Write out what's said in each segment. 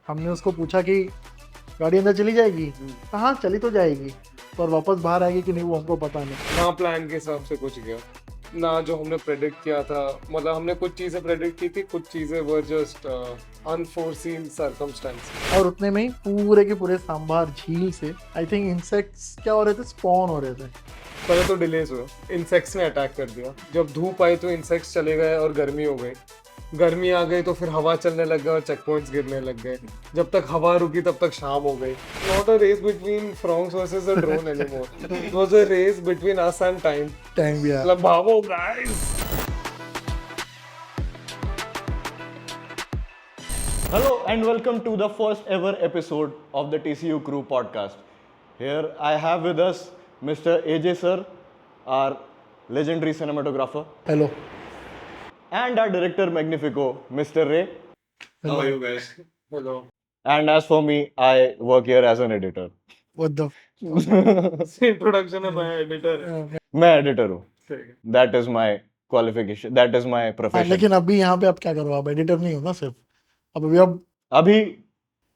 हमने उसको पूछा कि गाड़ी अंदर चली जाएगी, हाँ चली तो जाएगी, पर वापस बाहर आएगी कि नहीं वो हमको पता नहीं। ना प्लान के हिसाब से कुछ गया, ना जो हमने प्रेडिक्ट किया था। मतलब हमने कुछ चीजें प्रेडिक्ट की थी, कुछ चीजें वर जस्ट अनफोर्सीन सर्कमस्टेंस। और उतने में ही पूरे के पूरे सांभर झील से आई थिंक इंसेक्ट्स क्या हो रहे थे, स्पॉन हो रहे थे। पहले तो डिलेज हुआ, इंसेक्ट्स ने अटैक कर दिया। जब धूप आई तो इंसेक्ट्स चले गए और गर्मी हो गई। गर्मी आ गई तो फिर हवा चलने लग गई और चेक पॉइंट्स गिरने लग गए। जब तक हवा रुकी तब तक शाम हो गई। Not a race between Fronx versus a drone anymore, it was a race between us and time. Time भी आया। मतलब भागो guys. Hello and welcome to the first ever episode of the TCU Crew podcast. Here I have with us Mr. AJ sir, our legendary cinematographer, hello. and our director magnifico, Mr. Ray. How are you guys? Hello. And as for me, I work here as an editor. What the introduction है, मैं editor. मैं editor हूँ. ठीक है। That is my qualification. That is my profession. लेकिन अभी यहाँ पे आप क्या करो, आप एडिटर नहीं हो ना सिर्फ, अब अभी आप अभी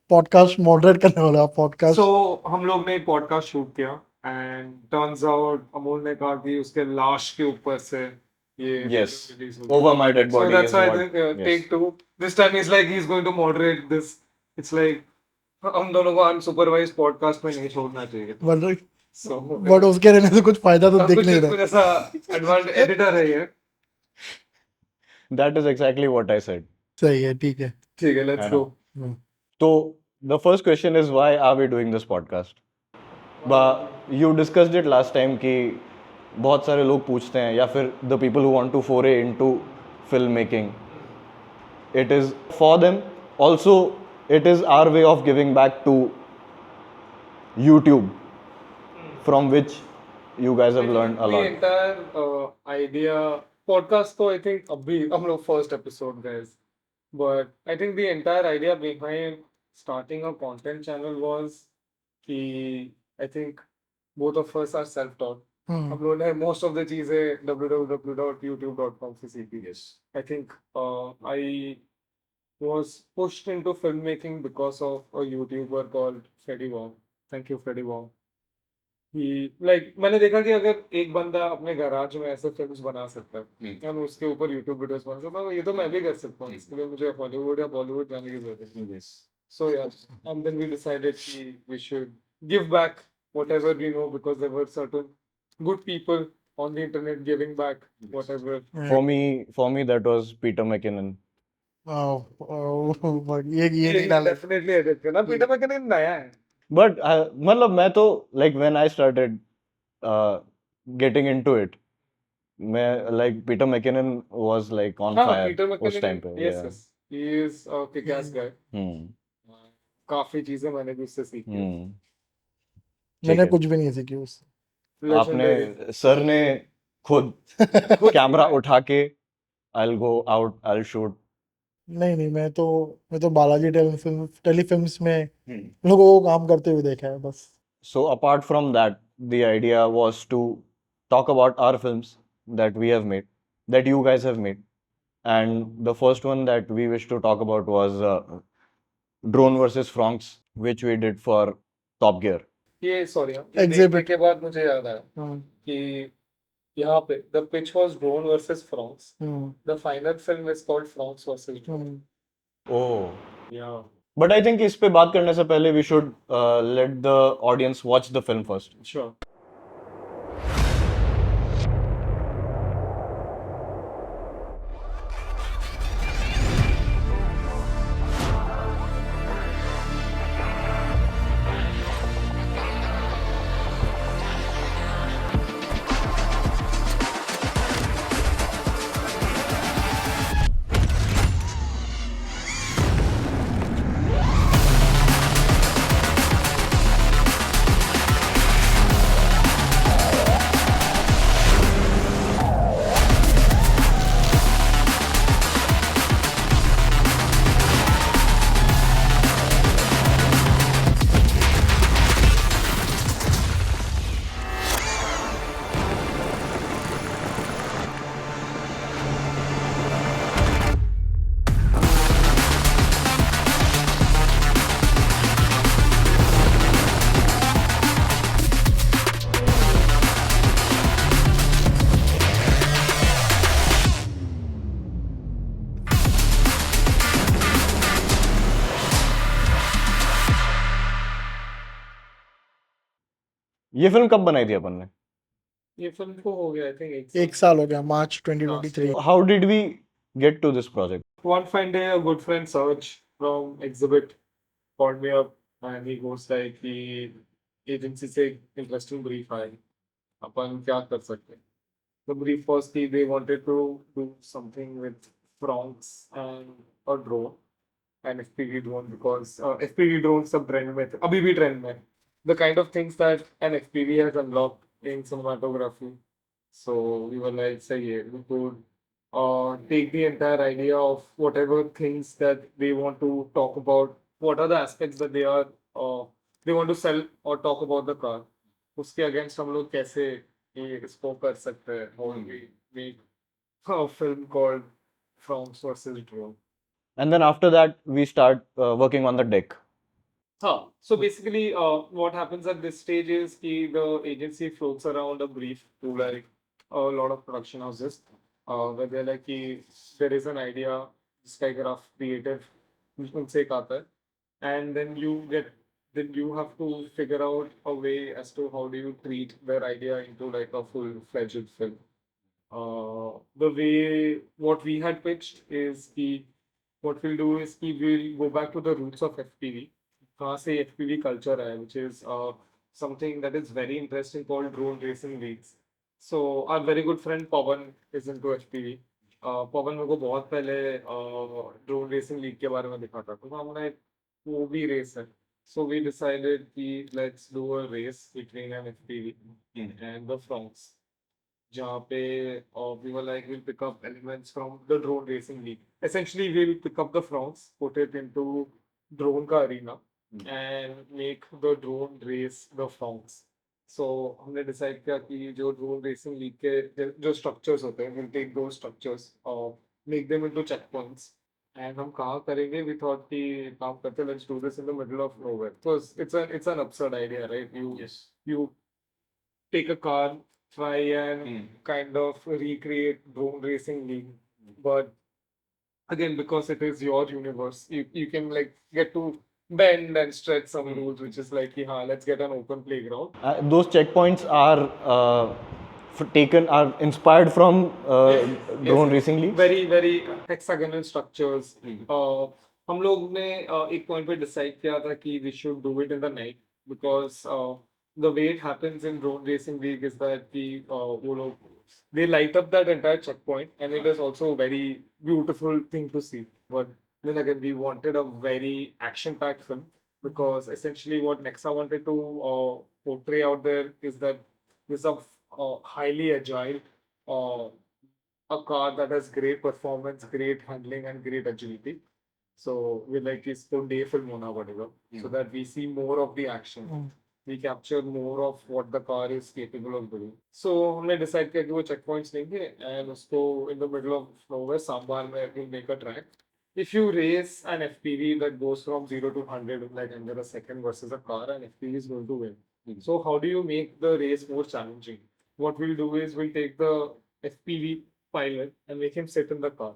पॉडकास्ट मॉडरेट करने वाले हो, आप पॉडकास्ट। So हम लोग ने एक पॉडकास्ट शूट किया एंड टर्न्स आउट अमोल ने कहा कि उसके लाश के ऊपर से ये yes, release होगा। over my dead So body that's is why I what. think Yes. take two. This time he's like he's going to moderate this. It's like हम दोनों को अनसुपरवाइज्ड पॉडकास्ट में नहीं छोड़ना चाहिए। So बट उसके रहने से कुछ फायदा तो दिख नहीं कुछ रहा। ऐसा एडवांस एडिटर है ये। That is exactly what I said. सही है, ठीक है। ठीक है, let's I go. know. So the first question is why are we doing this podcast? But you discussed it last time कि बहुत सारे लोग पूछते हैं या फिर the people who want to foray into filmmaking, it is for them. Also, it is our way of giving back to YouTube, from which you guys have learned a The lot. entire idea podcast तो I think अभी हम लोग first episode guys, but I think the entire idea behind starting a content channel was कि I think both of us are self-taught. हम लोगों ने most of the चीजें www.youtube.com से सीखी। I think I was pushed into filmmaking because of a YouTuber called Freddie Wong. Thank you, Freddie Wong. मैंने देखा कि अगर एक बंदा अपने गैराज में ऐसे फिल्म्स बना सकता है और उसके ऊपर यूट्यूब वीडियोस बना सकता है, ये तो मैं भी कर सकता हूँ। इसके लिए मुझे हॉलीवुड या बॉलीवुड जाने की जरूरत नहीं है। So yeah, and then we decided कि we should give back whatever we know because there were certain good people on the internet giving back whatever. For me that was Peter McKinnon. ये नहीं डाला। Definitely edit करना। Peter मैककिनन नया है। But मतलब मैं तो like when I started getting into it, मैं like Peter McKinnon was like on हाँ, fire पीटर उस time पे. मैककिनन, yes, yes, he is a kick-ass guy. हम्म. काफी चीजें मैंने भी उससे सीखी। हम्म. मैंने ठीक है. कुछ भी नहीं सीखी उससे। Legendary. आपने सर ने खुद कैमरा उठा के I'll go out, I'll shoot. नहीं, मैं तो बालाजी टेलीफिल्म्स में लोगों को काम करते हुए देखा है बस। So apart from that, the idea was to talk about our films that we have made, that you guys have made. And the first one that we wish to talk about was Drone versus Franks, which we did for Top Gear. ये sorry Exhibit. देखने के बाद मुझे याद आया कि यहाँ पे the pitch was Drone versus Franks. The final film is called Franks versus Drone. Oh. Yeah. But I think इस पे बात करने से पहले we should let the audience watch the film first. Sure. ये फिल्म कब बनाई थी अपन ने? ये फिल्म को हो गया आई थिंक एक साल हो गया, मार्च 2023। How did we get to this project? One fine day, a good friend Serge from Exhibit called me up and he goes like कि agency से interesting brief आई, अपन क्या कर सकते हैं? The brief was कि they wanted to do something with fronts and a drone, an FPV drone because FPV drones सब trend में थे, अभी भी trend में है. The kind of things that an FPV has unlocked in cinematography. So we were like, सही है, we could take the entire idea of whatever things that they want to talk about, what are the aspects that they want to sell or talk about the car. उसके against हम लोग कैसे ये इसको कर सकते हैं? How we make a film called Fronts versus Drone. And then after that, we start working on the deck. So basically, what happens at this stage is the agency floats around a brief to like a lot of production houses, where they're like, there is an idea, this guy graph creative, उनसे एक आता है, and then you have to figure out a way as to how do you treat their idea into like a full-fledged film. The way what we had pitched is what we'll do is we'll go back to the roots of FPV. कहाँ से FPV culture है, which is something that is very interesting called drone racing leagues. So our very good friend Pawan is into FPV. पवन मेरे को बहुत पहले drone racing league के बारे में दिखाता, तो हमने वो भी रेस है. So we decided कि let's do a race between an FPV and the fronts. जहाँ पे we were like we'll pick up elements from the drone racing league. Essentially, we'll pick up the fronts, put it into drone का arena, and make the drone race the fronts. So हमने decide किया कि जो drone racing league के जो structures होते हैं, we'll take those structures और make them into checkpoints. And हम कहाँ करेंगे? We thought कि काम करते let's do this in the middle of nowhere. Because it's an absurd idea, right? You take a car, try and kind of recreate drone racing league, but again because it is your universe, you can like get to bend and stretch some rules, which is like, yeah, let's get an open playground. Those checkpoints are inspired from drone racing leagues. Very very hexagonal structures. हम लोग ने एक point पे decide किया था कि we should do it in the night because the way it happens in drone racing league is that वो लोग they light up that entire checkpoint and it is also a very beautiful thing to see. But then again, we wanted a very action-packed film because essentially what Nexa wanted to portray out there is that this is a highly agile, a car that has great performance, great handling, and great agility. So we like इसको day film होना पड़ेगा so that we see more of the action. We capture more of what the car is capable of doing. So हमने decide किया कि वो checkpoints लेंगे and उसको in the middle of nowhere sambar में we'll make a track. If you race an FPV that goes from 0 to 100 like under a second versus a car, an FPV is going to win. So how do you make the race more challenging? What we'll do is we'll take the FPV pilot and make him sit in the car.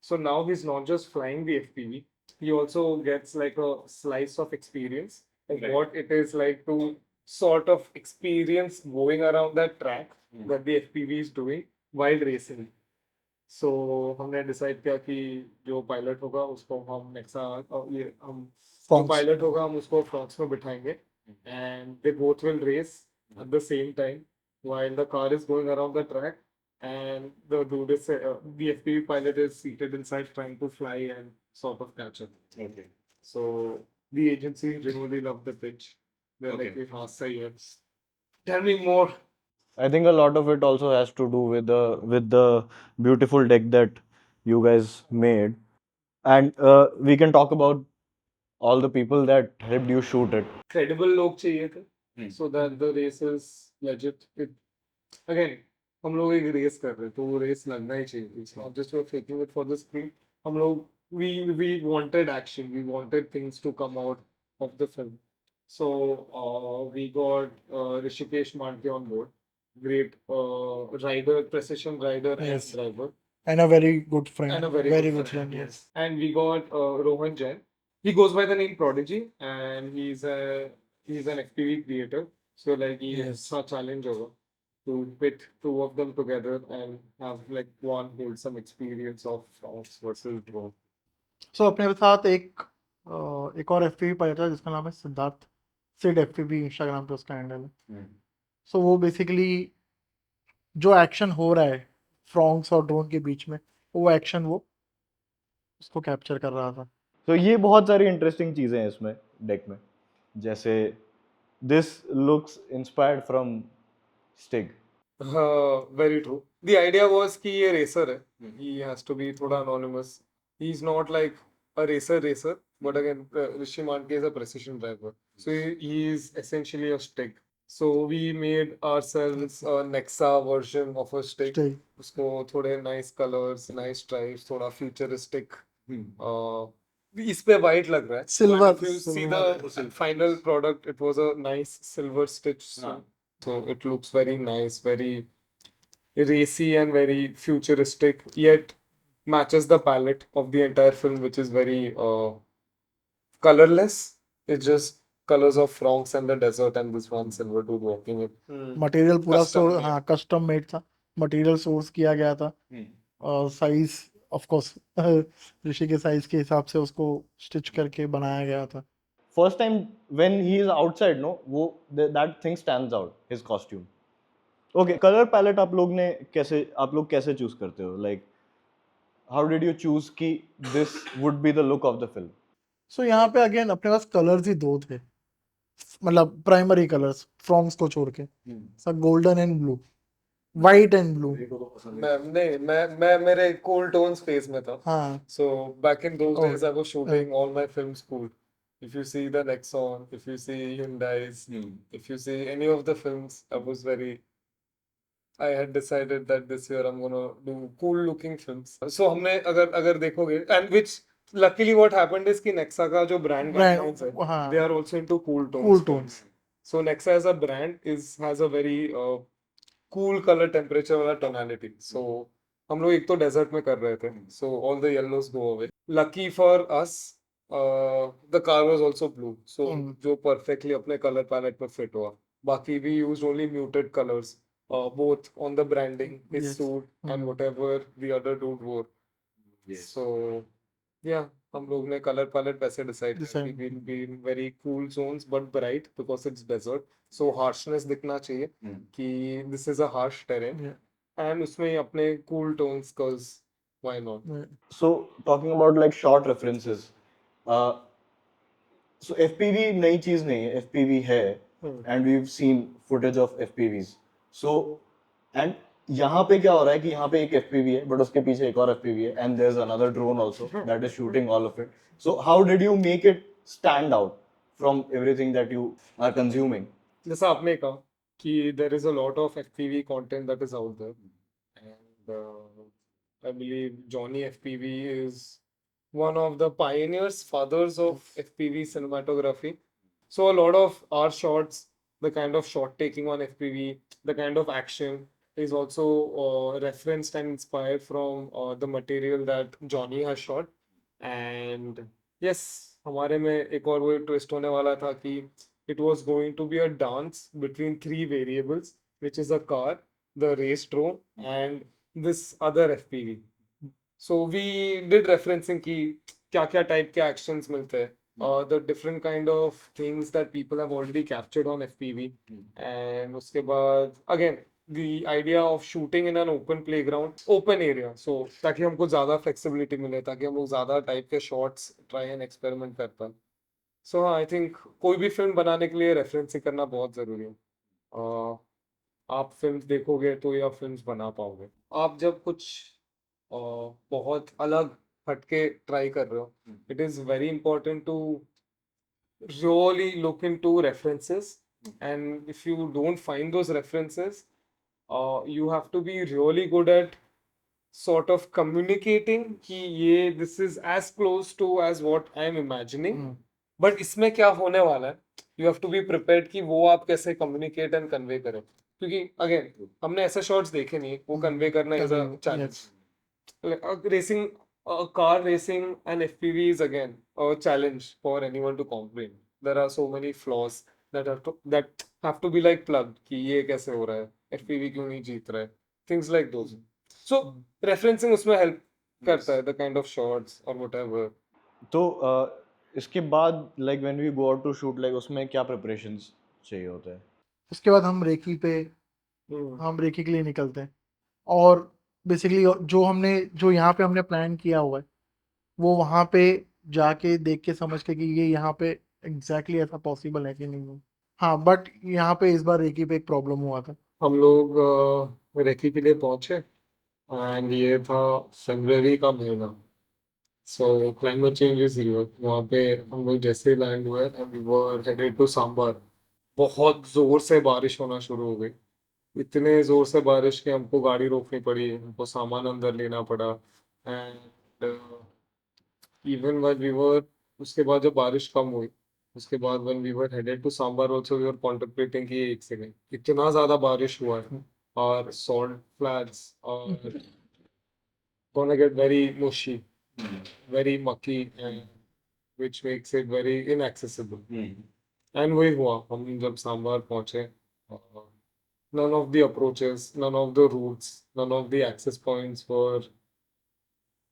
So now he's not just flying the FPV, he also gets like a slice of experience of what it is like to sort of experience going around that track that the FPV is doing while racing. So हमने decide किया कि जो pilot होगा उसको हम जो pilot होगा हम उसको fronts में बिठाएंगे and they both will race at the same time while the car is going around the track and the FPV pilot is seated inside trying to fly and sort of catch it. Okay. So the agency really loved the pitch. They're like, हाँ सही है. Tell me more. I think a lot of it also has to do with the beautiful deck that you guys made, and we can talk about all the people that helped you shoot it. Credible लोग चाहिए थे so that the race is legit. Again, हम लोग एक race कर रहे तो वो रेस लगना ही चाहिए. It's not just we're faking it for the screen. हम लोग we wanted action. We wanted things to come out of the film. So we got Rishikesh Mandke on board. Great rider, precision rider Yes. and driver. And a very good friend. And a very good friend, yes. And we got Rohan Jain. He goes by the name Prodigy, and he's an FPV creator. So like ये Yes. अच्छा challenge होगा to pit two of them together and have like one wholesome experience of frogs versus drone. सो अपने साथ एक और FPV पाया था जिसका नाम है सिद्धार्थ सिड एफपीवी, इंस्टाग्राम पे उसका हैंडल है। सो वो बेसिकली जो एक्शन हो रहा है फ्रॉन्ग्स और ड्रोन के बीच में, वो एक्शन वो उसको कैप्चर कर रहा था। तो ये बहुत सारी इंटरेस्टिंग चीजें हैं इसमें डेक में, जैसे this looks inspired from Stig. Very true. The idea was कि ये racer है. He has to be थोड़ा anonymous. He's not like a racer, but again, Rishi Manke is a precision driver. So he is essentially a stick. So we made ourselves a Nexa version of a stick. Stick. उसको थोड़े nice colors, nice stripes, थोड़ा futuristic. इस पे white लग रहा है. Silver- But if you see silver. the final product, it was a nice silver stitch. So it looks very nice, very racy and very futuristic, yet matches the palette of the entire film, which is very colorless. It's just colors of frogs and the desert and this one silver dude walking it. Material पूरा Custom made. हाँ custom made था, material source किया गया था और size of course ऋषि के size के हिसाब से उसको स्टिच करके बनाया गया था। First time when he is outside no, वो that thing stands out, his costume. Okay, colour palette आप लोग कैसे चूज करते हो? Like how did you choose कि this would be the look of the film? So यहाँ पे again अपने पास कलर्स ही दो थे, मतलब प्राइमरी कलर्स फ्रॉन्ग्स को छोड़ के, सब golden and blue, white and blue. मैं मेरे cool tones phase में था. हाँ So back in those Oh, days, I was shooting all my films cool. If you see the Nexon, if you see Hyundai's, if you see any of the films, I had decided that this year I'm gonna do cool looking films. So हमने अगर देखोगे, and which luckily what happened is कि Nexa का जो brand guidelines है, हाँ they are also into cool tones. Cool tones. So Nexa as a brand has a very cool color temperature वाला tonality. So हम लोग एक तो desert में कर रहे थे, so all the yellows go away. Lucky for us, the car was also blue, so जो perfectly अपने color palette में fit हुआ. बाकी we used only muted colors, both on the branding, his Yes. suit and whatever the other dude wore. So yeah, हम लोग ने color palette वैसे decide किया कि we'll be in very cool zones but bright because it's desert. So harshness दिखना चाहिए कि this is a harsh terrain. Yeah. And उसमें अपने cool tones, cause why not? So talking about like short references, so FPV नई चीज नहीं है, FPV है, and we've seen footage of FPVs. So and यहाँ पे क्या हो रहा है कि यहाँ पे एक FPV है, but उसके पीछे एक और FPV है, and there's another drone also that is shooting all of it. So how did you make it stand out from everything that you are consuming? जैसा आपने कहा कि there is a lot of FPV content that is out there, and I believe Johnny FPV is one of the pioneers, fathers of FPV cinematography. So a lot of our shots, the kind of shot taking on FPV, the kind of action is also referenced and inspired from the material that Johnny has shot. And yes, हमारे में एक और वो twist होने वाला था कि it was going to be a dance between three variables, which is a car, the race drone, and this other FPV. So we did referencing कि क्या क्या type के actions मिलते हैं, the different kind of things that people have already captured on FPV, and उसके बाद again the idea of shooting in an open playground, open area, so ताकि हमको ज़्यादा flexibility मिले, ताकि हम लोग ज़्यादा type के shots try and experiment कर पाए. So I think कोई भी फिल्म बनाने के लिए रेफरेंसिंग करना बहुत ज़रूरी है. आप फिल्म्स देखोगे तो या फिल्म्स बना पाओगे. आप जब कुछ बहुत अलग हटके ट्राई कर रहे हो, it is very important to really look into references, and if you don't find those references, you have to be really good at sort of communicating कि ये this is as close to as what I am imagining, but इसमें क्या होने वाला है, you have to be prepared कि वो आप कैसे communicate and convey करें, क्योंकि again हमने ऐसे shots देखे नहीं, वो convey करना is a challenge. Racing, car racing and FPV is again a challenge for anyone to comprehend. There are so many flaws. that have to be like plugged कि ये कैसे हो रहा है, FPV क्यों नहीं जीत रहा है, things like those. So referencing उसमें help करता है, the kind of shots or whatever. तो इसके बाद like when we go out to shoot like उसमें क्या प्रिपरेशंस चाहिए होते हैं? उसके बाद हम रेकी पे Hmm. हम रेकी के लिए निकलते हैं और बेसिकली जो यहाँ पे हमने प्लान किया हुआ है वो वहाँ पे जाके देख के समझ के कि ये यहाँ पे एग्जैक्टली ऐसा पॉसिबल है कि नहीं है। हाँ बट यहाँ पे इस बार रेकी पे एक प्रॉब्लम हुआ था। हम लोग रेकी के लिए पहुंचे एंड ये था फरवरी का महीना, so climate change is real. वहाँ पे हम लोग जैसे ही लैंड हुए and we were headed to Sambhar, बहुत जोर से बारिश होना शुरू हो गई। इतने जोर से बारिश कि हमको गाड़ी रोकनी पड़ी, हमको सामान अंदर लेना पड़ा and even when we were, उसके बाद जब बारिश कम हुई उसके बाद when we were headed to Sambhar also we were contemplating कि एक सेकंड इतना ज्यादा बारिश हुआ है और सॉल्ट फ्लैट्स और gonna get very mushy, very mucky, and which makes it very inaccessible. And वही हुआ, हम जब सांबर पहुंचे, none of the approaches, none of the routes, none of the access points were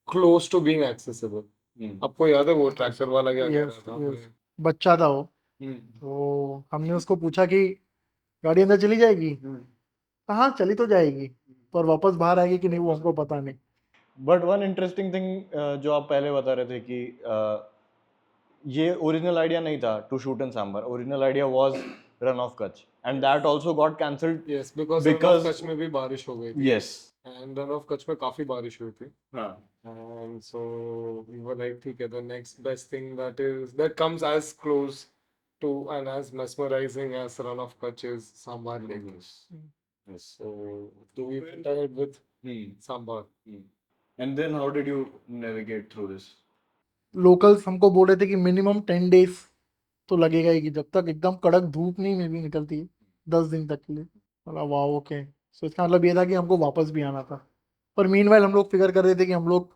close to being accessible. आपको याद है वो tractor वाला क्या कह यस रहा था? यस बच्चा था वो। तो हमने उसको पूछा कि गाड़ी अंदर चली जाएगी, हाँ चली तो जाएगी पर वापस बाहर आएगी कि नहीं वो हमको पता नहीं। बट वन इंटरेस्टिंग थिंग जो आप पहले बता रहे थे कि ये ओरिजिनल आइडिया नहीं था to shoot in Sambhar, original idea was Rann of Kutch and that also got cancelled Yes, because Rann of Kutch में भी बारिश हो गई थी yes and Rann of Kutch में काफी बारिश हुई थी। हाँ And so we were like, okay, the next best thing that comes as close to and as mesmerizing as Run of Kutch is Sambar Lake. So we went ahead with Sambar. And then how did you navigate through this? Locals हमको बोल रहे थे कि minimum 10 days तो लगेगा ही, कि जब तक एकदम कड़क धूप नहीं में भी निकलती है 10 दिन तक के लिए। बोला वाह ओके। सो इसका मतलब ये था कि हमको वापस भी आना था, पर मीनवाइल हम लोग फिगर कर रहे थे कि हम लोग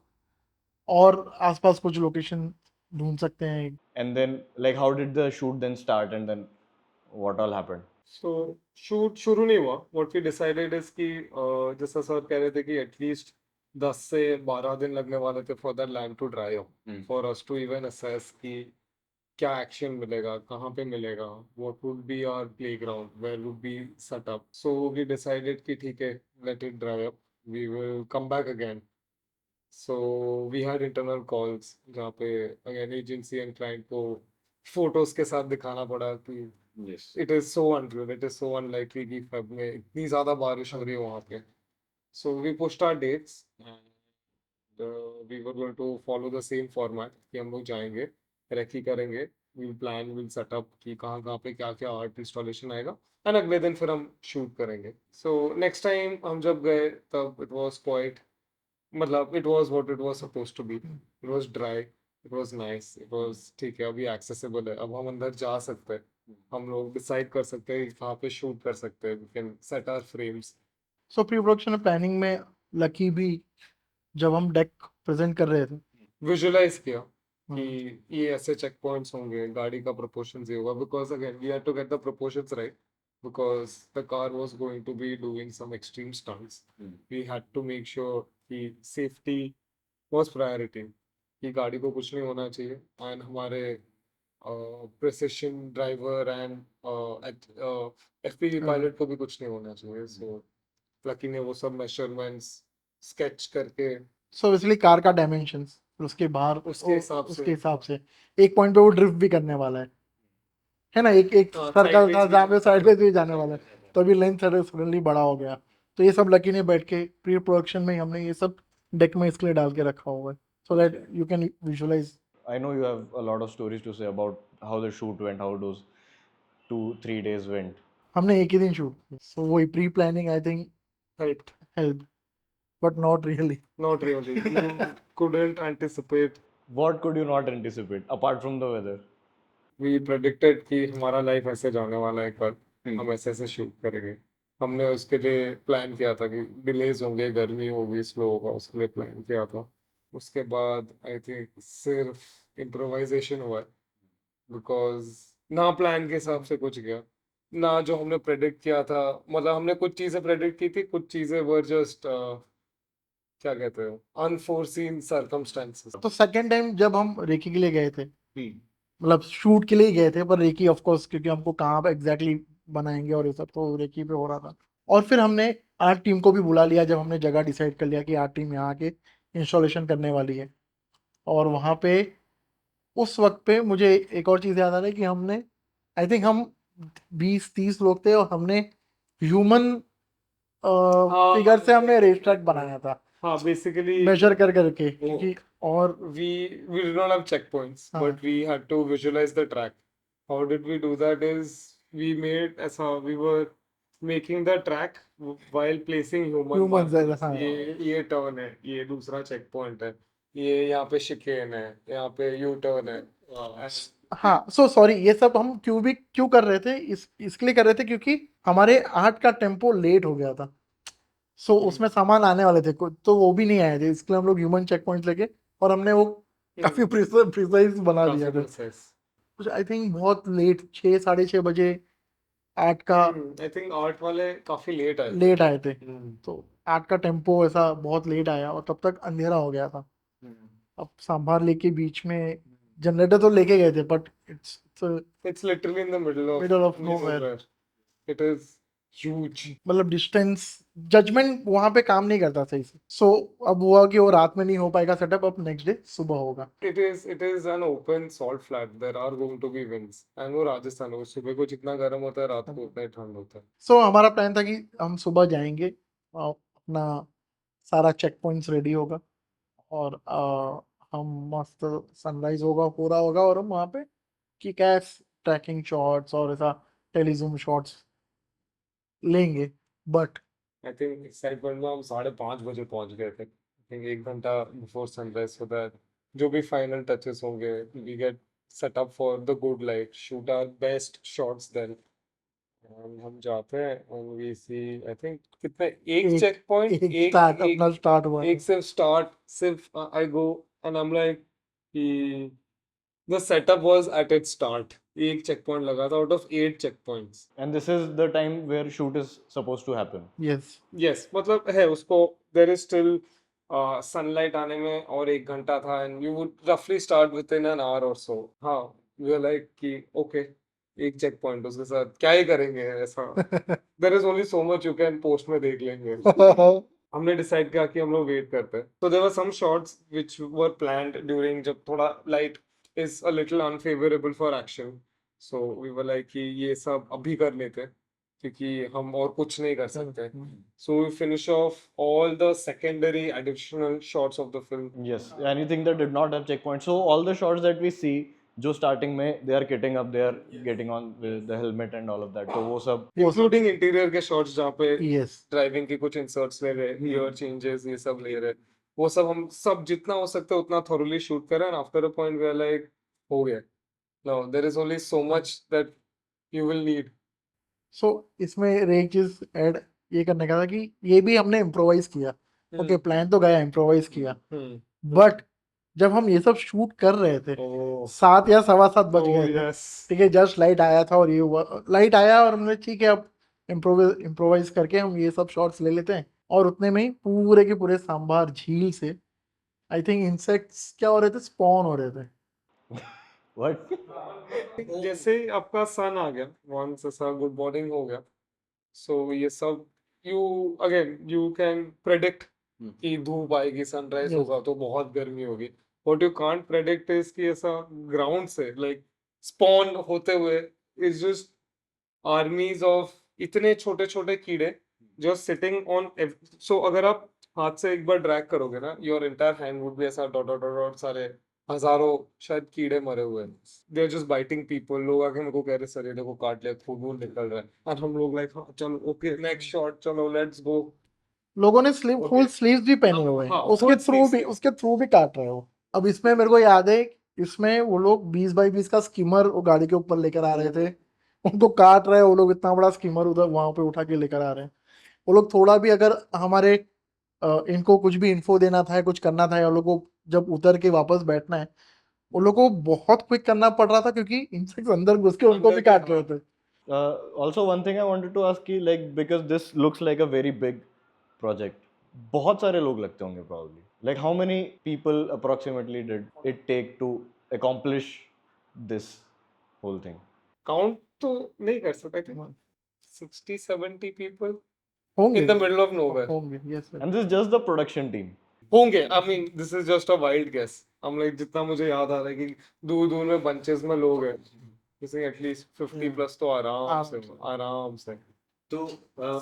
और आसपास कुछ लोकेशन ढूंढ सकते हैं। And then like how did the shoot then start and then what all happened? So shoot शुरू नहीं हुआ। What we decided is कि जैसा सर कह रहे थे कि एटलीस्ट 10 से 12 दिन लगने वाले थे for that land to dry up, for us to even assess कि क्या एक्शन मिलेगा, कहाँ पे मिलेगा, what would be our playground, where would be set up. So we decided कि ठीक है, let it dry up, we will come back again. So we had internal calls जहाँ पे again agency and client को photos के साथ दिखाना पड़ा कि it is so unreal, it is so unlikely कि Feb में इतनी ज़्यादा बारिश हो रही है वहाँ पे. So we pushed our dates and we were going to follow the same format कि हम लोग जाएंगे, रेकी करेंगे, we'll plan, we'll set up कि कहाँ कहाँ पे क्या क्या आर्ट इंस्टॉलेशन आएगा and अगले दिन फिर हम शूट करेंगे. So next time हम जब गए तब it was quite, मतलब it was what it was supposed to be. It was dry, it was nice, it was ठीक है, अभी accessible है, अब हम अंदर जा सकते हैं, हम लोग डिसाइड कर सकते हैं कहाँ पे शूट कर सकते हैं, we can set our frames. So pre production planning में लकी भी जब हम डेक प्रेजेंट कर रहे थे विजुअलाइज किया कि ये ऐसे चेक पॉइंट्स होंगे, गाड़ी का प्रोपोर्शंस ये होगा, because again we had to get the proportions right because the car was going to be doing some extreme stunts. We had to make sure कि safety was priority, कि गाड़ी को कुछ नहीं होना चाहिए and हमारे precision driver and FPV pilot को भी कुछ नहीं होना चाहिए. So लकी ने वो सब measurements sketch करके सो बेसिकली कार का डायमेंशंस उसके बाहर उसके हिसाब से, उसके हिसाब से एक पॉइंट पे वो ड्रिफ्ट भी करने वाला है ना, एक एक हाँ, सर्कल sideways था भी जहाँ पे जाने साइडवेज वाला भी जाने वाला है, तो अभी लेंथ सडनली बड़ा हो गया। तो ये सब लकी ने बैठ के प्री प्रोडक्शन में हमने ये सब डेक में इसके लिए डाल के रखा हुआ है so that you can visualise. I know you have a lot of stories to say about how the shoot went, how those 2-3 days went. हमने एक ही दिन शूट किया, सो वही pre planning I think helped. Help but not really. Not really. You couldn't anticipate. What could you not anticipate apart from the weather? We predicted कि हमारा life ऐसे जाने वाला है, कल हम ऐसे ऐसे शूट करेंगे। हमने उसके लिए प्लान किया था कि डिलेज होंगे, गर्मी होगी, स्लो होगा, उसके लिए प्लान किया था। उसके बाद आई थिंक सिर्फ इम्प्रोवाइजेशन हुआ है, बिकॉज ना प्लान के हिसाब से कुछ गया, ना जो हमने प्रेडिक्ट किया था। मतलब हमने कुछ चीजें प्रेडिक्ट की थी, कुछ चीजें वर जस्ट क्या कहते हैं, अनफोर्सीन सर्कमस्टेंसेस। तो सेकेंड टाइम जब हम रेकी के लिए गए थे, मतलब शूट के लिए ही गए थे, पर रेकी ऑफ कोर्स क्योंकि हमको कहाँ पे एग्जैक्टली बनाएंगे और ये सब तो रेकी पे हो रहा था। और फिर हमने आर्ट टीम को भी बुला लिया जब हमने जगह डिसाइड कर लिया कि आर्ट टीम यहाँ आके इंस्टॉलेशन करने वाली है। और वहाँ पे उस वक्त पे मुझे एक और चीज़ याद आ रही है कि हमने, आई थिंक हम 20-30 लोग थे और हमने ह्यूमन फिगर से हमने रेस ट्रैक बनाया था, हाँ बेसिकली मेजर कर करके, क्योंकि और we did not have checkpoints, हाँ but we had to visualize the track. How did we do that is we made ऐसा, we were making the track while placing human human markers. हाँ ये turn है, ये दूसरा check point है, ये यहाँ पे शिकेन है, यहाँ पे यू टर्न है। हाँ। सो सॉरी, ये सब हम क्यों कर रहे थे, इसके लिए कर रहे थे क्योंकि हमारे आर्ट का टेम्पो लेट हो गया था। सो उसमें सामान आने वाले थे तो वो भी नहीं आए थे, इसके लिए हम लोग ह्यूमन चेक पॉइंट लेके और हमने वो काफी प्रिसाइज बना काफी दिया था। precise. कुछ आई थिंक बहुत लेट, 6-6:30 आर्ट का I think आर्ट वाले काफी लेट आए थे। लेट आए थे। हम्म, तो आर्ट का टेम्पो ऐसा बहुत लेट आया और तब तक अंधेरा हो गया था। अब सांभर लेके बीच में जनरेटर तो लेके गए थे, but it's It's literally in the middle middle of of nowhere. nowhere. It is huge. मतलब डिस्टेंस जजमेंट वहां पे काम नहीं करता सही से। सो अब हुआ कि वो रात में नहीं हो पाएगा सेटअप, अब नेक्स्ट डे सुबह होगा। It is an open salt flat. There are going to be winds. And वो राजस्थान है, वो सुबह को जितना गर्म होता है रात को उतना ही ठंड होता है। सो हमारा प्लान था कि हम सुबह जाएंगे और अपना सारा चेक पॉइंट्स रेडी होगा और हम मस्त सनराइज होगा पूरा होगा और हम वहाँ पे कि कैश ट्रैकिंग शॉट्स और ऐसा टेलीजूम शॉट्स लेंगे। बट I think एक्साइटमेंट में हम 5:30 बजे पहुंच गए थे। I think 1 घंटा before sunrise so that जो भी final touches होंगे, we get set up for the good light, shoot our best shots then. हम जाते हैं and we see, I think कितने, एक एक चेक पॉइंट, एक एक स्टार्ट एक अपना स्टार्ट हुआ एक सिर्फ स्टार्ट, सिर्फ I go and I'm like कि the setup was at its start. एक चेक पॉइंट लगा था out of 8 check points. And this is the time where shoot is supposed to happen. Yes. Yes, मतलब है उसको, there is still sunlight आने में और 1 घंटा था and we would roughly start within an hour or so. हाँ, we were like कि okay, एक चेक पॉइंट उसके साथ क्या ही करेंगे ऐसा। There is only so much you can post में देख लेंगे। हमने डिसाइड किया कि हम लोग वेट करते हैं। So there were some shots which were planned during जब थोड़ा light is a little unfavorable for action. So we were like कि ये सब अभी कर लेते हैं क्योंकि हम और कुछ नहीं कर सकते। So we finish off all the secondary additional shots of the film. Yes, anything that did not have checkpoints. So all the shots that we see, जो starting में they are kitting up, they are getting on with the helmet and all of that. तो वो सब Including interior के shots जहाँ पे yes. Driving के कुछ इंसर्ट्स ले रहे, ईयर चेंजेस ये सब ले रहे, वो सब हम सब जितना हो सकता है उतना थॉरली शूट करें and after a point we are like हो गया, no there is only so much that you will need. So इसमें एक चीज ऐड ये करने का था कि ये भी हमने इम्प्रोवाइज किया। ओके, प्लान तो गया, इम्प्रोवाइज किया, बट जब हम ये सब शूट कर रहे थे 7 या 7:15 बज गए थे। यस, ठीक है, जस्ट लाइट आया था और ये हुआ, लाइट आया और हमने ठीक है अब इम्प्रोवाइज करके हम ये सब शॉट्स ले लेते हैं। और उतने में ही पूरे के पूरे सांभर झील से आई थिंक इंसेक्ट्स क्या हो रहे थे, स्पॉन हो रहे थे। what? जैसे ही आपका सन आ गया, वंस ऐसा गुड मॉर्निंग हो गया, सो ये सब you again you can predict कि धूप आएगी, सनराइज Yes. होगा तो बहुत गर्मी होगी। What you can't predict is कि ऐसा ग्राउंड से लाइक स्पॉन होते हुए इज जस्ट आर्मीज ऑफ इतने छोटे छोटे कीड़े जो सिटिंग ऑन। सो अगर आप हाथ से एक बार ड्रैग करोगे ना, your entire hand would be ऐसा डॉट डॉट डॉट डॉट, सारे हजारों शायद कीड़े मरे हुए हैं, they are just biting people. लोग आके मेरे को कह रहे सर ये देखो काट लिया, खून वून निकल रहा है, और हम लोग लाइक हाँ चलो ओके नेक्स्ट शॉट, चलो लेट्स गो। लोगों ने स्लीव फुल स्लीव्स भी पहने हुए हैं, हाँ, उसके full थ्रू भी sleeves. उसके थ्रू भी काट रहे हो। अब इसमें मेरे को याद है, इसमें वो लोग 20x20 का स्कीमर वो गाड़ी के ऊपर लेकर आ रहे थे, उनको काट रहे हैं वो लोग, इतना बड़ा स्कीमर उधर वहां पे उठा के लेकर आ रहे हैं। वो लोग थोड़ा भी अगर हमारे इनको कुछ भी इन्फो देना था, कुछ करना था, या लोग को जब उतर के वापस बैठना है उन लोगों को बहुत क्विक करना पड़ रहा था क्योंकि इंसेक्ट्स अंदर घुस के उनको भी काट रहे थे. Also, one thing I wanted to ask you, like, because this looks like a very big project, बहुत सारे लोग लगते होंगे probably. Like, how many people approximately did it take to accomplish this whole thing? Count तो नहीं कर सकते. I think 60-70 people होंगे in the middle of nowhere. होंगे, yes sir. And this is just the production team. होंगे. I mean, this is just a wild guess. I'm like, जितना मुझे याद आ रहा है कि दूर दूर में bunches में लोग हैं. जैसे एटलीस्ट 50 प्लस तो आराम से. तो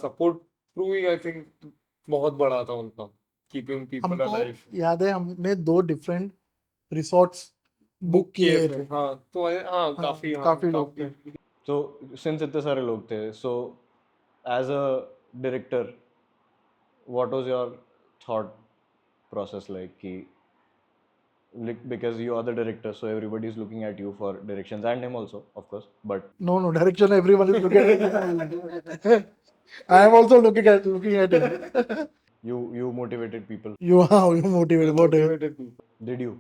support crew he I think बहुत बड़ा था उनका, कीपिंग पीपल हमको अलाइव. याद है हमने 2 डिफरेंट रिसोर्ट्स बुक किए थे. हाँ तो हाँ काफी काफी लोग थे. so since इतने सारे लोग थे, so as a director, what was your thought process like कि because you are the director, so everybody is looking at you for directions, and him also, of course, but No, direction everyone is looking at. I am also looking at it. you motivated people. You motivated. Motivated people. Did you?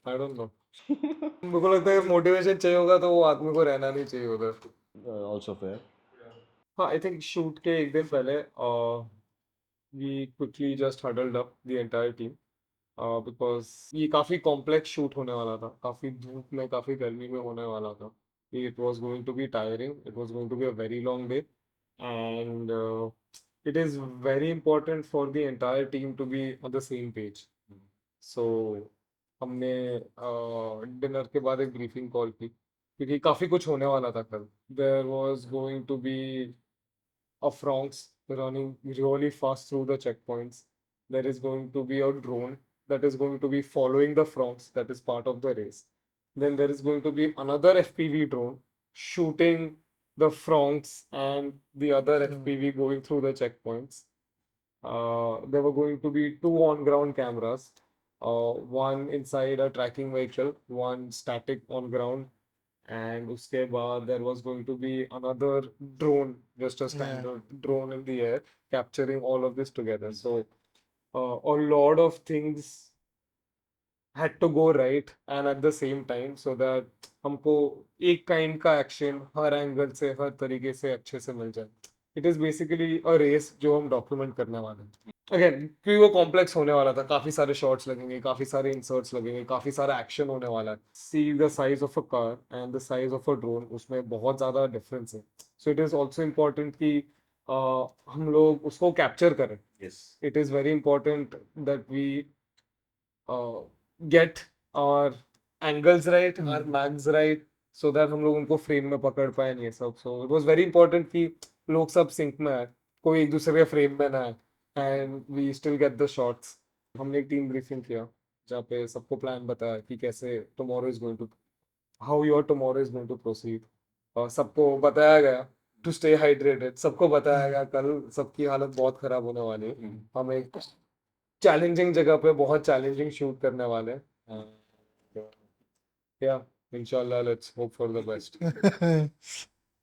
I don't know. मेरे को लगता है motivation चाहिए होगा तो वो आदमी को रहना नहीं चाहिए उधर. Also fair. हाँ, आई थिंक शूट के एक दिन पहले we quickly just huddled up the entire team because ये काफ़ी कॉम्प्लेक्स शूट होने वाला था, काफ़ी धूप में काफ़ी गर्मी में होने वाला था. It was going to be tiring, it was going to be a very long day, and it is very important for the entire team to be on the same page. So हमने dinner के बाद एक briefing call की क्योंकि काफ़ी कुछ होने वाला था कल. There was going to be a Franks running really fast through the checkpoints. There is going to be a drone that is going to be following the Franks, that is part of the race. Then there is going to be another FPV drone shooting the Franks and the other FPV going through the checkpoints. There were going to be 2 on-ground cameras, one inside a tracking vehicle, one static on ground, and uske baad there was going to be another drone, just a standard drone in the air, capturing all of this together. So a lot of things had to go right and at the same time so that हमको एक kind का action हर angle से हर तरीके से अच्छे से मिल जाए. It is basically a race जो हम डॉक्यूमेंट करने वाले हैं. अगेन क्योंकि वो कॉम्प्लेक्स होने वाला था, काफी सारे शॉट्स लगेंगे, काफी सारे इंसर्ट्स लगेंगे, काफी सारा एक्शन होने वाला है. See the size of a car and the size of a drone, उसमें बहुत ज्यादा डिफरेंस है. So it is also important कि हम लोग उसको कैप्चर करें. It is very important that we get our angles right, our mags right, so that हम लोग उनको फ्रेम में पकड़ पाए ये सब. So it was very important कि लोग सब सिंक में आए, कोई एक दूसरे के फ्रेम में ना आए, and we still get the shots. हमने एक टीम ब्रीफिंग किया जहाँ पे सबको प्लान बताया कि कैसे tomorrow is going to, how your tomorrow is going to proceed. और सबको बताया गया to stay hydrated, सबको बताया गया कल सबकी हालत बहुत खराब होने वाली है. हम एक चैलेंजिंग जगह पे बहुत चैलेंजिंग शूट करने वाले हैं. या इंशाल्लाह let's hope for the best.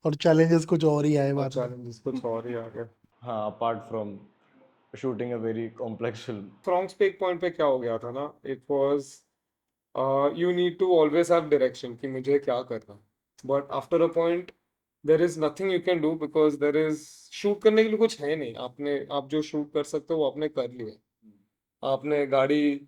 और चैलेंजेस कुछ और ही आए बात. चैलेंजेस कुछ और ही आ गए. हाँ, apart from shooting a very complex film. फ्रॉन्क्स पे एक पॉइंट पे क्या हो गया था ना, it was you need to always have direction कि मुझे क्या करना, but after a point there is nothing you can do because there is shoot करने के लिए कुछ है नहीं. आप जो शूट कर सकते हो वो आपने कर लिया. आपने गाड़ी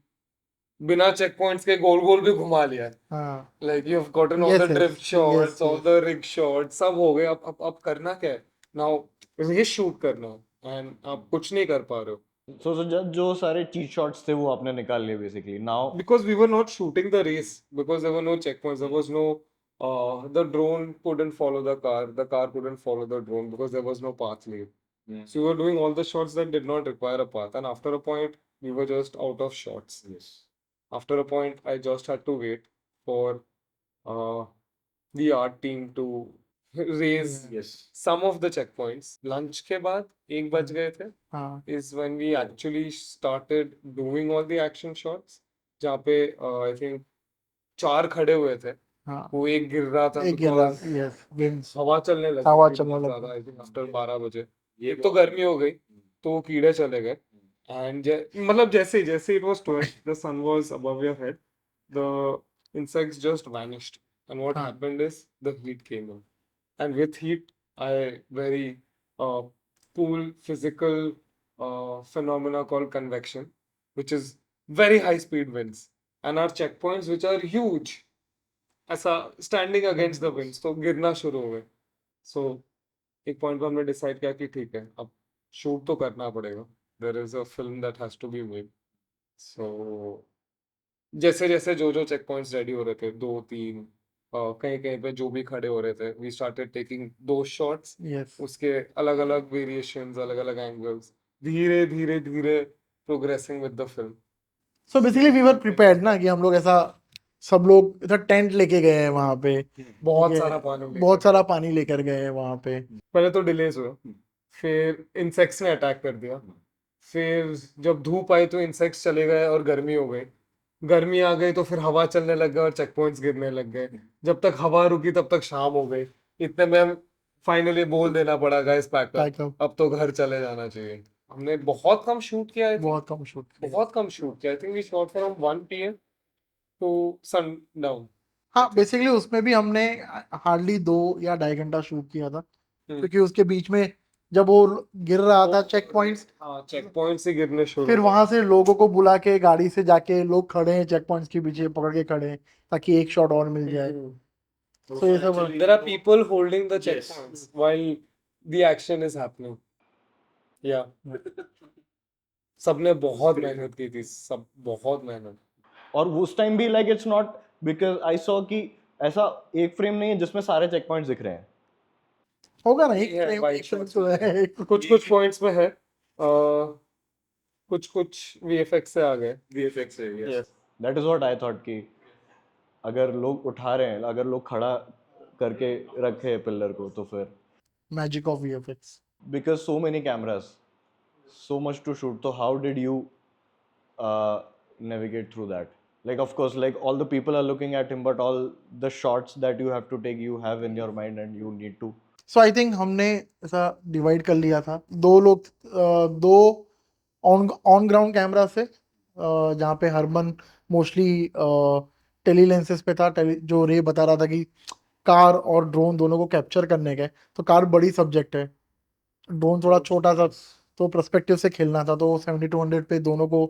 बिना चेक पॉइंट्स के गोल गोल भी घुमा लिया. हाँ. Like you have gotten all the drift shots, all the rig shots, सब हो गए. अब करना क्या है नाउ? रेस शूट करना है एंड आप कुछ नहीं कर पा रहे हो So जो सारे cheat shots थे वो आपने निकाल लिए basically. Now because we were not shooting the race, because there were no checkpoints, there was no the drone couldn't follow the car couldn't follow the drone because there was no path laid. So we were doing all the shots that did not require a path, and after a point we were just out of shots. After a point I just had to wait for the art team to raise some of the checkpoints. Lunch के बाद 1 बज गए थे हाँ. is when we actually started doing all the action shots. जहाँ पे I think 4 खड़े हुए थे. हाँ. वो एक गिर रहा था एक गिर रहा. because Yes. Winds. हवा चलने लगी हवा थी चलने बहुत लगी. ज्यादा. I think after 12 बजे एक तो गर्मी हो गई तो वो कीड़े चले गए. And मतलब जैसे it was 12, the sun was above your head, the insects just vanished. And what हाँ. happened is the heat came in. And with heat, I very cool physical phenomena called convection, which is very high speed winds. And our checkpoints, which are huge, ऐसा standing against the winds, तो गिरना शुरू हो गए. So एक point पे हमने decide किया कि ठीक है, अब शूट तो करना पड़ेगा. There is a film that has to be made. So जैसे जैसे जो चेक पॉइंट्स रेडी हो रहे थे, 2-3 कहीं कहीं पे जो भी खड़े हो रहे थे, वी स्टार्टेड टेकिंग दो शॉट्स. Yes. उसके अलग अलग वेरिएशंस, अलग अलग एंगल्स, धीरे धीरे धीरे progressing with the film. So basically we were prepared ना कि हम लोग ऐसा सब लोग ऐसा टेंट लेके गए हैं वहाँ पे. बहुत ठीक है, सारा पानी लेकर. बहुत सारा पानी लेकर गए हैं वहाँ पे. पहले तो डिलेज हुए, फिर इंसेक्ट्स ने अटैक कर दिया. फिर जब धूप आई तो इंसेक्ट्स चले गए और गर्मी हो गई. गर्मी आ गई तो फिर हवा चलने लग गई और चेक पॉइंट्स गिरने लग गए. जब तक हवा रुकी तब तक शाम हो गई. इतने में हम फाइनली बोल देना पड़ा, guys pack Pack up, up. अब तो घर चले जाना चाहिए. हमने बहुत कम शूट किया है. बहुत कम शूट किया. बहुत कम शूट किया. I think we shot from 1 PM to sundown. हाँ बेसिकली उसमें भी हमने हार्डली 2 या 2.5 घंटा शूट किया था, क्योंकि उसके बीच में जब वो गिर रहा था चेक पॉइंट्स, हाँ, चेक पॉइंट्स ही गिरने शुरू फिर हुए. वहां से लोगों को बुला के गाड़ी से जाके लोग खड़े हैं चेक पॉइंट्स के पीछे पकड़ के खड़े हैं ताकि एक शॉट और मिल जाए. So ये सब There are people holding the Yes. checkpoints while the action is happening. Yeah. सबने बहुत मेहनत की थी, सब बहुत मेहनत. और उस टाइम भी like it's not because I saw कि ऐसा एक फ्रेम नहीं है जिसमें सारे चेक पॉइंट्स दिख रहे हैं. होगा ना. एक Yeah, frame- by एक frame shots. तो है. कुछ पॉइंट्स में है, कुछ VFX से आ गए. VFX है, Yes. That is what I thought कि अगर लोग उठा रहे हैं, अगर लोग खड़ा करके रखे पिलर को, तो फिर Magic of VFX. because so many cameras, so much to shoot, so how did you navigate through that? Like of course, like all the people are looking at him, but all the shots that you have to take, you have in your mind and you need to. So I think हमने ऐसा divide कर लिया था. दो लोग दो on ground camera से, जहाँ पे हरमन मोस्टली टेली लेंसेज पे था. जो रे बता रहा था कि कार और ड्रोन दोनों को कैप्चर करने के, तो कार बड़ी सब्जेक्ट है, ड्रोन थोड़ा छोटा सा, तो पर्सपेक्टिव से खेलना था. तो 70-200 पे दोनों को,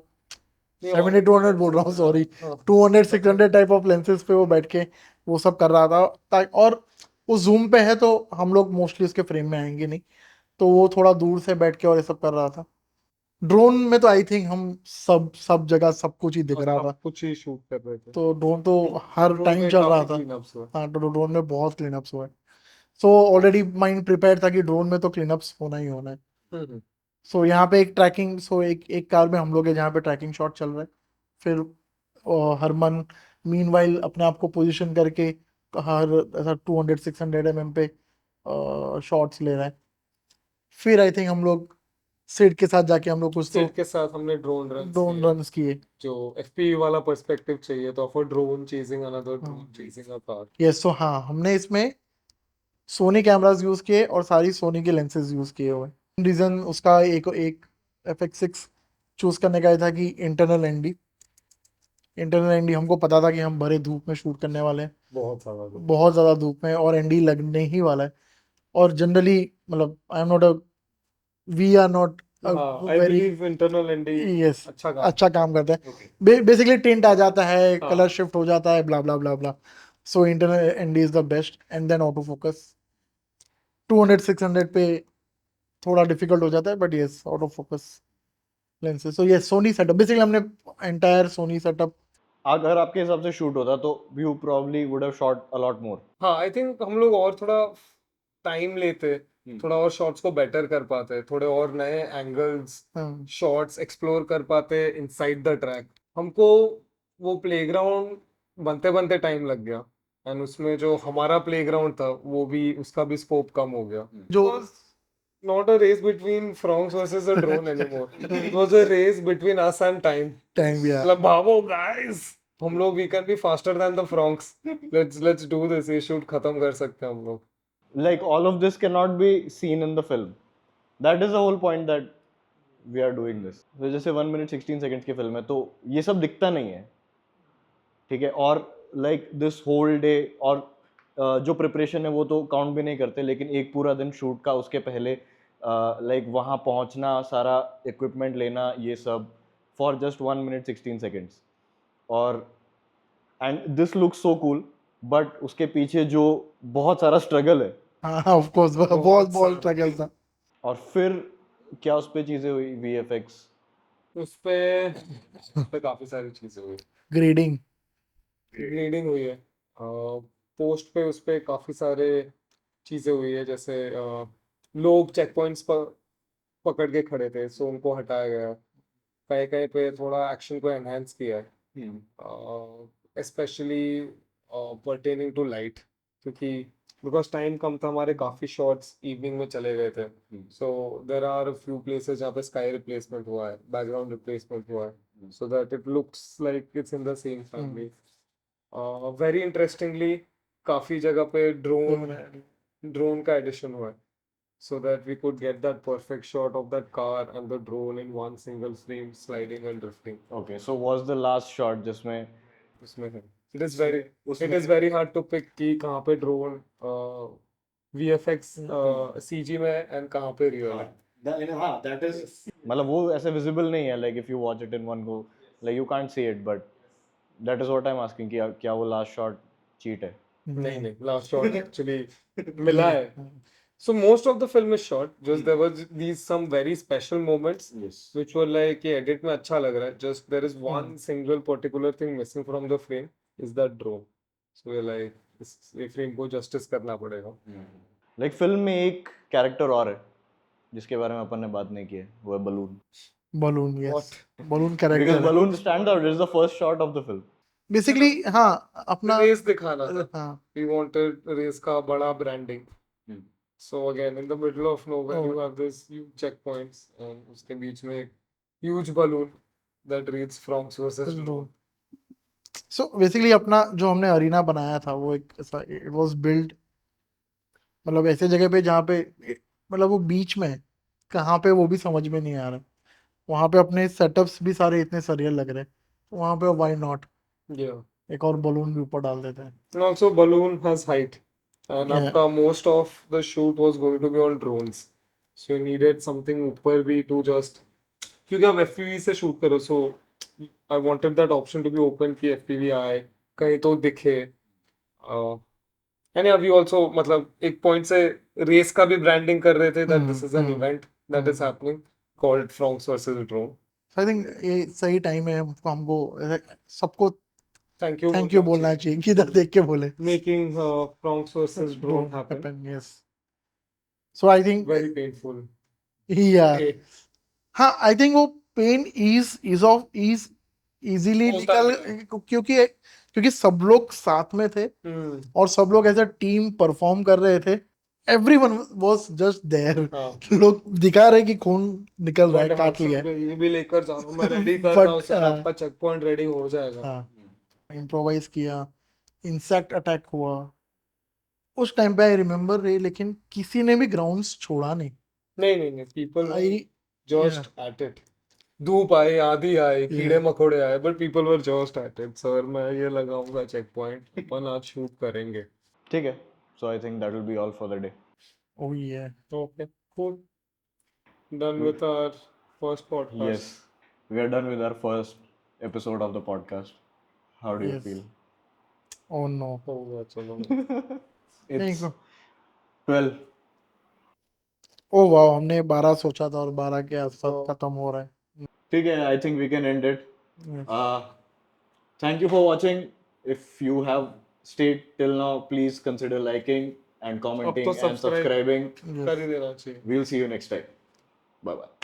70-200 बोल रहा हूँ सॉरी, 200-600 टाइप ऑफ लेंसेज पे वो बैठ के वो सब कर रहा था. और वो जूम पे है तो हम लोग मोस्टली उसके फ्रेम में आएंगे नहीं, तो वो थोड़ा दूर से बैठ के और ये सब कर रहा था. ड्रोन में तो आई थिंक हम सब जगह सब कुछ ही दिख रहा था, कुछ ही शूट कर रहे थे. तो ड्रोन तो हर Drone टाइम में चल रहा काफी था. cleanups हुए. हाँ, तो ड्रोन में बहुत क्लीनअप्स हुआ है. सो ऑलरेडी माइंड प्रिपेयर था कि ड्रोन में तो क्लीनअप्स होना ही होना है. हम्म. सो यहाँ पे एक ट्रैकिंग, एक कार में हम लोग है जहाँ पे ट्रैकिंग शॉट चल रहा है. फिर हरमन मीनवाइल अपने आप को पोजीशन करके हर ऐसा 200-600 mm पे शॉट्स ले रहा है. फिर आई थिंक हम लोग सिड के साथ जाके हम लोग कुछ सेट के साथ हमने ड्रोन ड्रोन रन्स किए. जो FPV वाला पर्सपेक्टिव चाहिए तो for drone chasing another drone chasing a car. Yes. So हाँ, हमने इसमें सोनी कैमरास यूज किए और सारी सोनी के लेंसेज यूज किए हुए. रीजन उसका एक FX6 चूज करने का ये था कि इंटरनल एनडी हमको पता था कि हम भरे धूप में शूट करने वाले हैं, बहुत ज़्यादा धूप में, और एनडी लगने ही वाला है. और जनरली मतलब I am not we are not I believe internal ND yes अच्छा काम करता है. Okay. बेसिकली टिंट आ जाता है, हाँ. कलर शिफ्ट हो जाता है, blah blah blah blah. So internal ND is the best. And then auto focus 200-600 पे थोड़ा डिफिकल्ट हो जाता है, but yes auto focus lenses. So yes Sony setup, basically हमने एंटायर सोनी सेटअप. अगर आपके हिसाब से शूट होता तो you probably would have shot a lot more. हाँ, आई थिंक हम लोग और थोड़ा टाइम लेते, थोड़ा और शॉट्स को बेटर कर पाते, थोड़े और नए एंगल्स शॉट्स एक्सप्लोर कर पाते इनसाइड द ट्रैक. हमको वो प्लेग्राउंड बनते बनते टाइम लग गया, एंड उसमें जो हमारा प्लेग्राउंड था वो भी, उसका भी स्कोप कम हो गया. जो Not a race between Fronx versus a drone anymore. It was a race between us and time. Time भी मतलब भागो guys, हम लोग we can be faster than the Fronx. Let's do this. ये shoot खत्म कर सकते हैं हम लोग. Like all of this cannot be seen in the film. That is the whole point that we are doing this. तो जैसे 1 minute 16 seconds की फिल्म है तो ये सब दिखता नहीं है, ठीक है. और लाइक दिस होल डे, और जो प्रिपरेशन है वो तो काउंट भी नहीं करते, लेकिन एक पूरा दिन शूट का उसके पहले लाइक वहाँ पहुँचना, सारा इक्विपमेंट लेना, ये सब फॉर जस्ट 1 minute 16 seconds. और and this looks so cool, but उसके पीछे जो बहुत सारा स्ट्रगल है, हाँ ऑफ कोर्स बहुत बहुत सारा। स्ट्रगल था। और फिर क्या उस पे चीज़ें हुई, VFX? उस पे काफी सारी चीजें हुई, ग्रेडिंग ग्रेडिंग हुई है, पोस्ट पे उस पे काफी सारे चीजें हुई है, जैसे लोग चेक पॉइंट्स पर पकड़ के खड़े थे, सो उनको हटाया गया, कहीं कहीं पे थोड़ा एक्शन को एनहांस किया है, स्पेशली पर्टेनिंग टू लाइट, क्योंकि बिकॉज टाइम कम था, हमारे काफी शॉट्स इवनिंग में चले गए थे, सो देर आर फ्यू प्लेसेस जहाँ पे स्काई रिप्लेसमेंट हुआ है, बैकग्राउंड रिप्लेसमेंट हुआ है, so that it looks like it's in the same family. Very interestingly काफी जगह पे ड्रोन का एडिशन हुआ है, so that we could get that perfect shot of that car and the drone in one single frame sliding and drifting. Okay, so was the last shot जिसमें उसमें है, it is very hard to pick कि कहाँ पे drone VFX CG में है and कहाँ पे real है। that is, मतलब वो ऐसे विजिबल नहीं है, like if you watch it in one go, like you can't see it, but that is what I am asking कि क्या वो लास्ट शॉट चीट है? नहीं, last shot actually मिला है। So most of the film is short. Just there was these some very special moments which were like ये edit में अच्छा लग रहा है. Just there is one single particular thing missing from the frame is that drone. So we're like इस frame को justice करना पड़ेगा. लाइक फिल्म में एक कैरेक्टर और है जिसके बारे में अपन ने बात नहीं की है, वो है balloon, balloon yes What? Balloon because character balloon stand out, is the first shot of the film. Basically हाँ अपना Race दिखाना था. हाँ We wanted race का बड़ा branding. So again in the middle of nowhere you have this huge checkpoints and उसके बीच में एक huge balloon that reads Frogs versus drone. So basically अपना जो हमने अरीना बनाया था वो एक ऐसा इट वाज बिल्ड, मतलब ऐसे जगह पे जहाँ पे मतलब वो बीच में है, कहाँ पे वो भी समझ में नहीं आ रहा, वहाँ पे अपने सेटअप्स भी सारे इतने सरियल लग रहे हैं, तो वहाँ पे व्हाई नॉट Yeah. एक और बलून भी ऊपर डाल देते हैं. And also balloon has height. And Yeah. after most of the shoot was going to be on drones. So you needed something ऊपर भी to just क्योंकि आप FPV से shoot करो, so I wanted that option to be open कि FPV आए कहीं तो दिखे. And yeah, we also मतलब एक point से रेस का भी branding कर रहे थे that this is an event that is happening called Frogs versus drone. I think ये सही टाइम है हमको सबको Thank you. थैंक यू बोलना चाहिए कि इधर देख के बोले Making Frogs versus drone happen. Yes so I think Very painful. या Okay. हाँ आई थिंक वो पेन इज इजीली होता निकल क्योंकि सब लोग साथ में थे और सब लोग एज अ टीम परफॉर्म कर रहे थे. Everyone was just there. हाँ. लोग दिखा रहे कि खून निकल रहा है, But काट हाँ, लिया. ये भी लेकर जाओ, मैं रेडी कर But, रहा हूँ सर, आपका चेक पॉइंट रेडी हो जाएगा. हाँ इम्प्रोवाइज किया, इंसेक्ट अटैक हुआ उस टाइम पे आई रिमेम्बर रे, लेकिन किसी ने भी ग्राउंड्स छोड़ा नहीं. नहीं, people I just at it. धूप आए, आंधी आए, कीड़े मकोड़े आए, but people were just at it. Sir मैं ये लगाऊंगा चेक पॉइंट, अपन आज शूट करेंगे. ठीक है, so I think that will be all for the day. Oh yeah Okay, cool. Done with our first podcast. Yes, we are done with our first episode of the podcast. How do you Yes. feel? Oh no होगा, चलो. नहीं It's 12. ओह वाह हमने 12 सोचा था और 12 के आसपास Oh. खत्म हो रहा है. ठीक है, I think we can end it. Yes. Thank you for watching. If you have stayed till now, please consider liking and commenting and subscribe. subscribing. Yes. कर ही देना चाहिए. We'll see you next time. Bye bye.